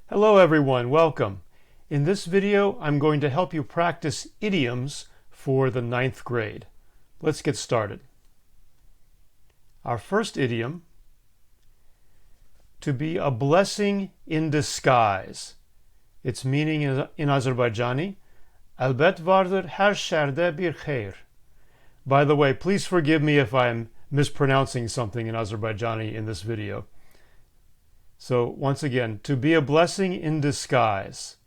Hello everyone, welcome. In this video, I'm going to help you practice idioms for the ninth grade. Let's get started. Our first idiom, to be a blessing in disguise. Its meaning in Azerbaijani, elbet vardır her şerde bir hayır. By the way, please forgive me if I'm mispronouncing something in Azerbaijani in this video. So once again, to be a blessing in disguise.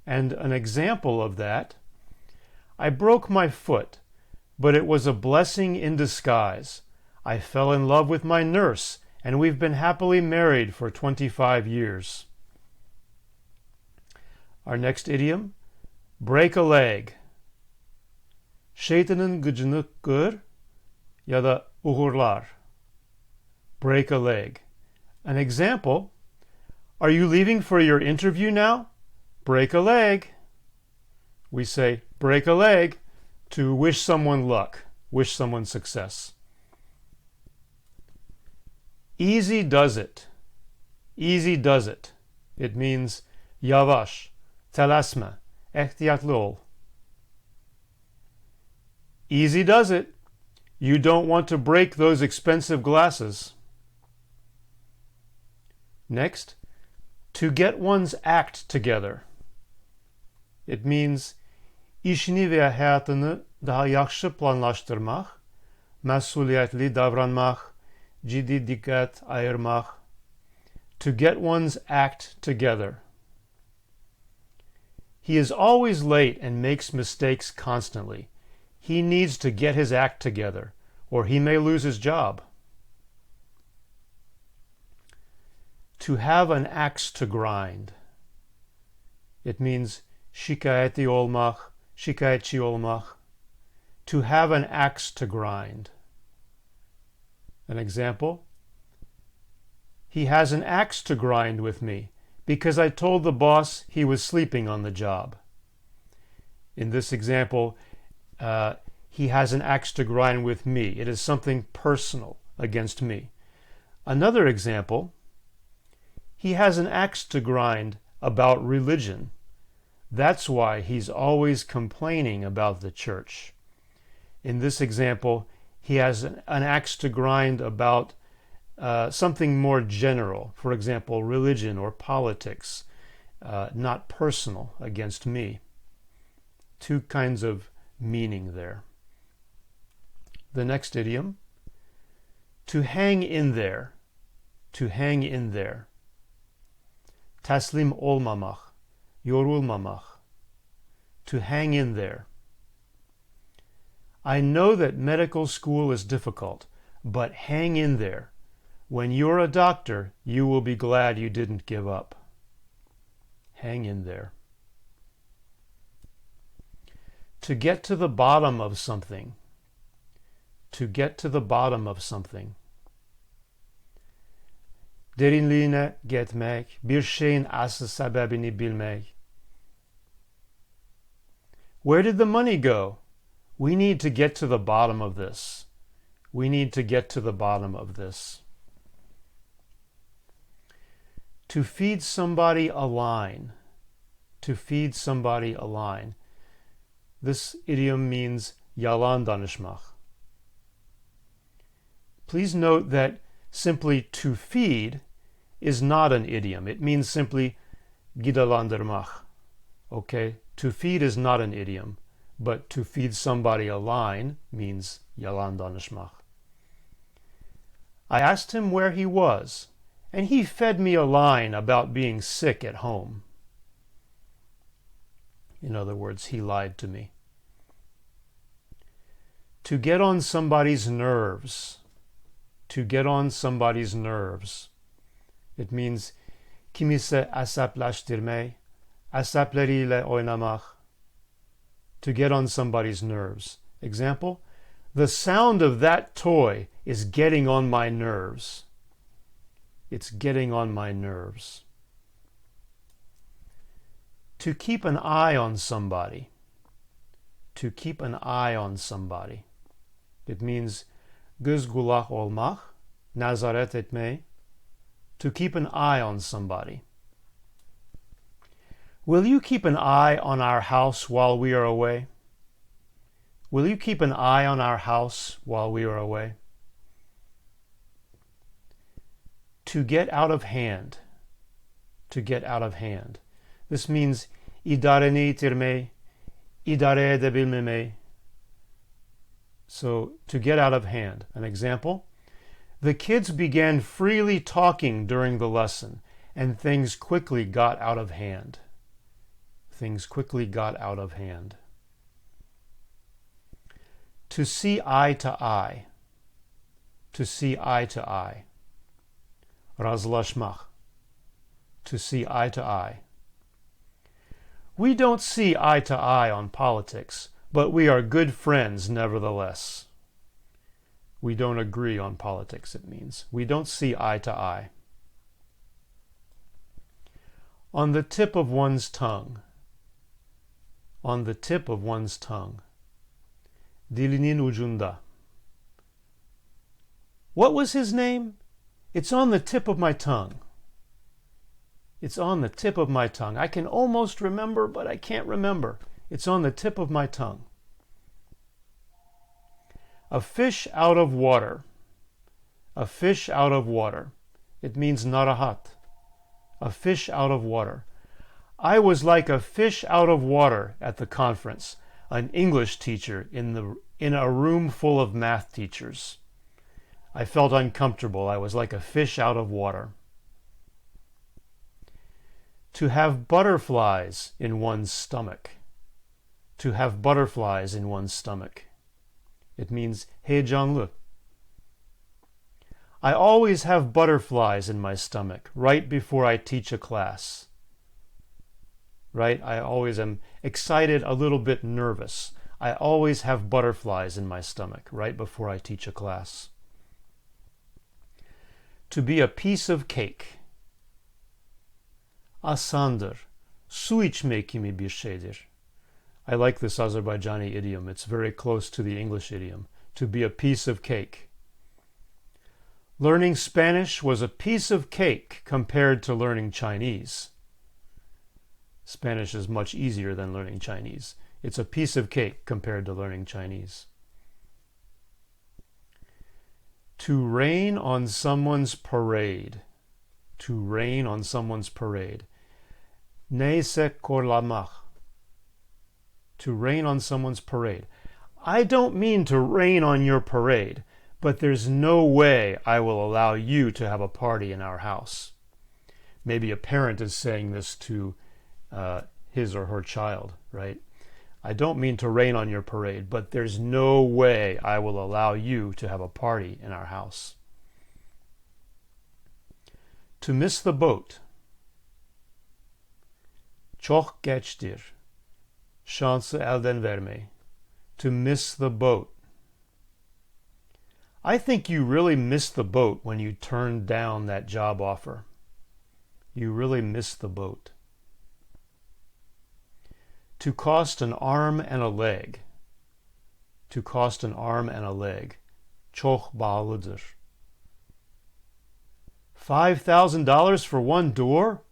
And an example of that, I broke my foot, but it was a blessing in disguise. I fell in love with my nurse, and we've been happily married for 25 years. Our next idiom, break a leg. Şeytanın gücünü kır ya da uğurlar. Break a leg. An example, are you leaving for your interview now? Break a leg. We say break a leg to wish someone luck, wish someone success. Easy does it. Easy does it. It means yavaş, telaşma, ehtiyatlı ol. Easy does it. You don't want to break those expensive glasses. Next, to get one's act together. It means işini ve hayatını daha yaxşı planlaştırmak, məsuliyyətli davranmak, ciddi dikkat ayırmak. To get one's act together. He is always late and makes mistakes constantly. He needs to get his act together, or he may lose his job. To have an axe to grind. It means şikayetli olmak, şikayetçi olmak. To have an axe to grind. An example, he has an axe to grind with me because I told the boss he was sleeping on the job. In this example, he has an axe to grind with me. It is something personal against me. Another example, he has an axe to grind about religion. That's why he's always complaining about the church. In this example, he has an axe to grind about something more general, for example, religion or politics, not personal against me. Two kinds of meaning there. The next idiom, to hang in there, to hang in there. Taslim olmamak, yorulmamak. To hang in there. I know that medical school is difficult, but hang in there. When you're a doctor, you will be glad you didn't give up. Hang in there. To get to the bottom of something. To get to the bottom of something. Derinliğine gitmek, bir şeyin asıl sebebini bilmek. Where did the money go? We need to get to the bottom of this. We need to get to the bottom of this. To feed somebody a line. To feed somebody a line. This idiom means yalan danışmak. Please note that simply to feed is not an idiom. It means simply gidalandırmak. Okay? To feed is not an idiom, but to feed somebody a line means yalan danışmak. I asked him where he was, and he fed me a line about being sick at home. In other words, he lied to me. To get on somebody's nerves. To get on somebody's nerves. It means kimisi asaplaştırmak, asapleriyle oynamak. To get on somebody's nerves. Example, the sound of that toy is getting on my nerves. It's getting on my nerves. To keep an eye on somebody. To keep an eye on somebody. It means göz kulak olmak, nazaret etmek. To keep an eye on somebody. Will you keep an eye on our house while we are away? Will you keep an eye on our house while we are away? To get out of hand. To get out of hand. This means idareni itirmeyi, idare edebilmemeyi. So, to get out of hand. An example: the kids began freely talking during the lesson, and things quickly got out of hand. Things quickly got out of hand. To see eye to eye. To see eye to eye. Razlaşmak. To see eye to eye. We don't see eye to eye on politics, but we are good friends nevertheless. We don't agree on politics, it means. We don't see eye to eye. On the tip of one's tongue. On the tip of one's tongue. Dilinin ucunda. What was his name? It's on the tip of my tongue. It's on the tip of my tongue. I can almost remember, but I can't remember. It's on the tip of my tongue. A fish out of water. A fish out of water. It means narahat. A fish out of water. I was like a fish out of water at the conference, an English teacher in a room full of math teachers. I felt uncomfortable. I was like a fish out of water. To have butterflies in one's stomach. To have butterflies in one's stomach. It means heyecanlı. I always have butterflies in my stomach right before I teach a class. Right? I always am excited, a little bit nervous. I always have butterflies in my stomach right before I teach a class. To be a piece of cake. Asandır, su içmek gibi bir şeydir. I like this Azerbaijani idiom. It's very close to the English idiom. To be a piece of cake. Learning Spanish was a piece of cake compared to learning Chinese. Spanish is much easier than learning Chinese. It's a piece of cake compared to learning Chinese. To rain on someone's parade. To rain on someone's parade. Neyse korlamak. To rain on someone's parade. I don't mean to rain on your parade, but there's no way I will allow you to have a party in our house. Maybe a parent is saying this to his or her child, right? I don't mean to rain on your parade, but there's no way I will allow you to have a party in our house. To miss the boat. Çok geçtir. Şansı elden verme. To miss the boat. I think you really missed the boat when you turned down that job offer. You really missed the boat. To cost an arm and a leg. To cost an arm and a leg. Çok pahalıdır. $5,000 for one door?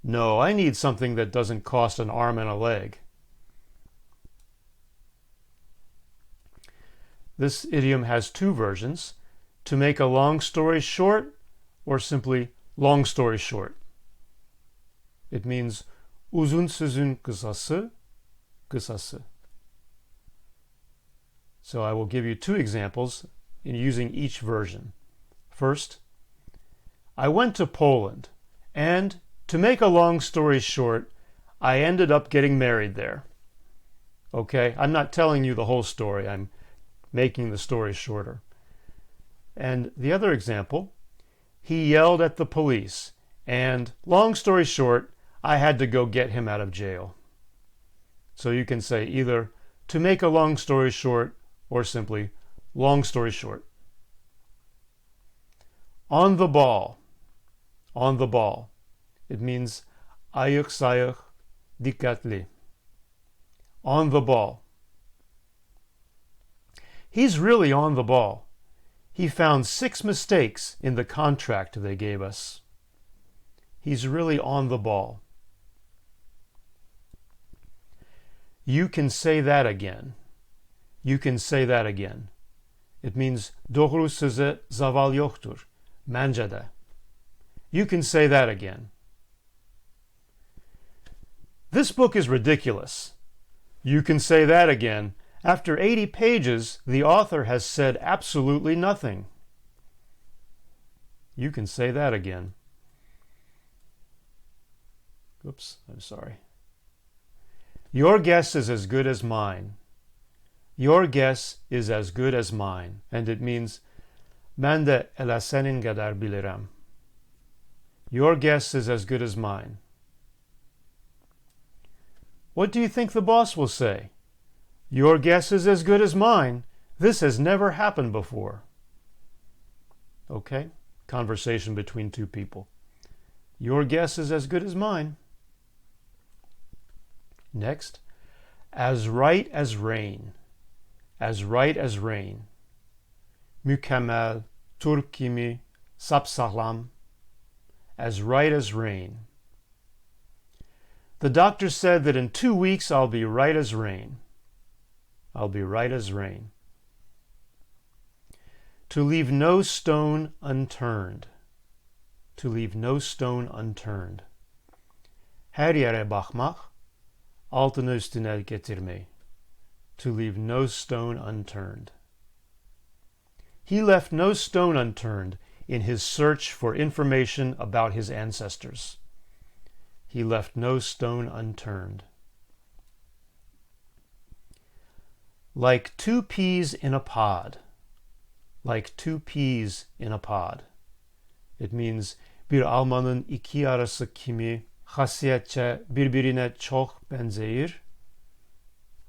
No, I need something that doesn't cost an arm and a leg. This idiom has two versions: to make a long story short, or simply long story short. It means uzun sözün kısası, kısası. So I will give you two examples in using each version. First, I went to Poland, and to make a long story short, I ended up getting married there. Okay, I'm not telling you the whole story. I'm making the story shorter. And the other example, he yelled at the police, and long story short, I had to go get him out of jail. So you can say either to make a long story short, or simply long story short. On the ball. On the ball. It means ayık sayık, dikkatli. On the ball. He's really on the ball. He found 6 mistakes in the contract they gave us. He's really on the ball. You can say that again. You can say that again. It means doğru söze zaval yoktur. Bence de. You can say that again. This book is ridiculous. You can say that again. After 80 pages, the author has said absolutely nothing. You can say that again. Oops, I'm sorry. Your guess is as good as mine. Your guess is as good as mine. And it means, ben de ele senin kadar bilirim. Your guess is as good as mine. What do you think the boss will say? Your guess is as good as mine. This has never happened before. Okay? Conversation between two people. Your guess is as good as mine. Next, as right as rain. As right as rain. Mükemmel, Türk gibi, sapsağlam. As right as rain. The doctor said that in 2 weeks I'll be right as rain. I'll be right as rain. To leave no stone unturned. To leave no stone unturned. Her yere bakmak, altını üstüne getirmeyi. To leave no stone unturned. He left no stone unturned in his search for information about his ancestors. He left no stone unturned. Like two peas in a pod. Like two peas in a pod. It means bir almanın iki arası kimi hasiyetçe birbirine çok benzeir.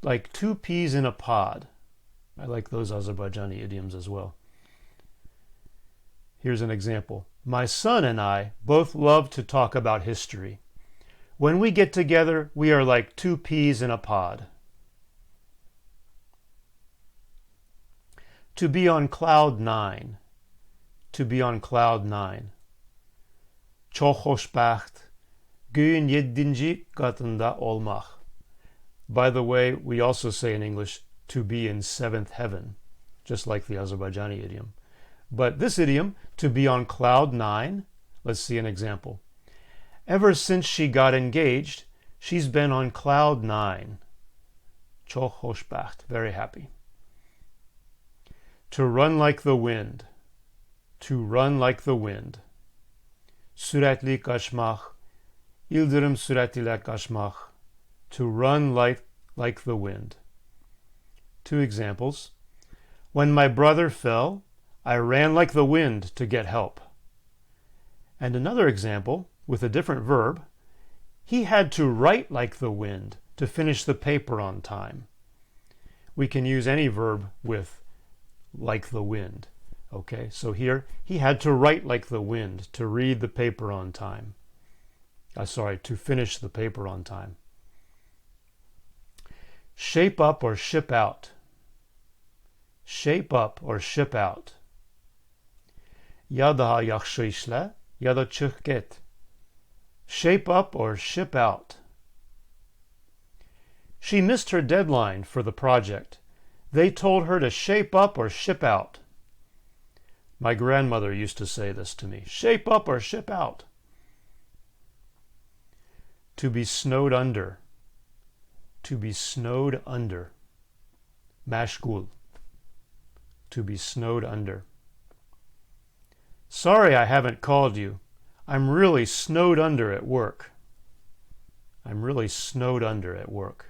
Like two peas in a pod. I like those Azerbaijani idioms as well. Here's an example. My son and I both love to talk about history. When we get together, we are like two peas in a pod. To be on cloud nine. To be on cloud nine. Çok hoşbaht. Göğün yedinci katında olmak. By the way, we also say in English, to be in seventh heaven, just like the Azerbaijani idiom. But this idiom, to be on cloud nine, let's see an example. Ever since she got engaged, she's been on cloud nine. Çok hoşbaht, very happy. To run like the wind. To run like the wind. Süratli kaçmak. Yıldırım süratiyle kaçmak. To run like the wind. Two examples. When my brother fell, I ran like the wind to get help. And another example, with a different verb, he had to write like the wind to finish the paper on time. We can use any verb with like the wind. Okay, so here, he had to write like the wind to read the paper on time. To finish the paper on time. Shape up or ship out. Shape up or ship out. Ya daha yaxşı işle, ya da çık git. Shape up or ship out. She missed her deadline for the project. They told her to shape up or ship out. My grandmother used to say this to me. Shape up or ship out. To be snowed under. To be snowed under. Mashgul. To be snowed under. Sorry I haven't called you. I'm really snowed under at work. I'm really snowed under at work.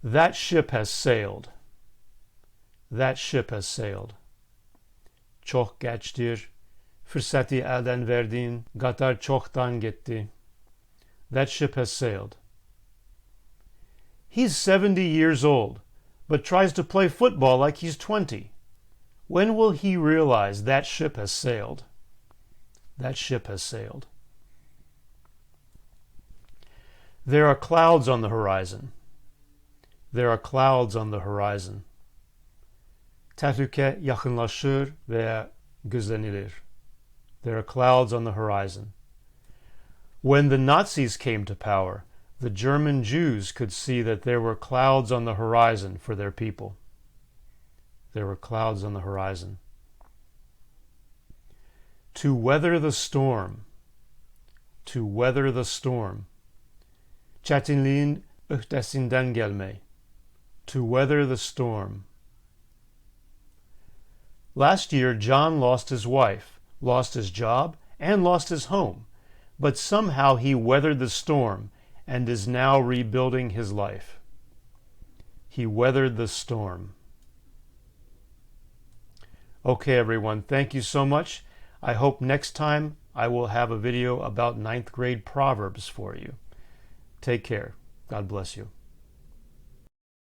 That ship has sailed. That ship has sailed. Çok geçtir. Fırsatı elden verdin. Qatar çoktan gitti. That ship has sailed. He's 70 years old, but tries to play football like he's 20. When will he realize that ship has sailed? That ship has sailed. There are clouds on the horizon. There are clouds on the horizon. Tehlike yakınlaşır veya gözlenilir. There are clouds on the horizon. When the Nazis came to power, The German Jews could see that there were clouds on the horizon for their people. There were clouds on the horizon. To weather the storm. To weather the storm. Çetinliğin üstesinden gelme. To weather the storm. Last year, John lost his wife, lost his job, and lost his home, but somehow he weathered the storm and is now rebuilding his life. He weathered the storm. Okay, everyone, thank you so much. I hope next time I will have a video about 9th grade Proverbs for you. Take care. God bless you.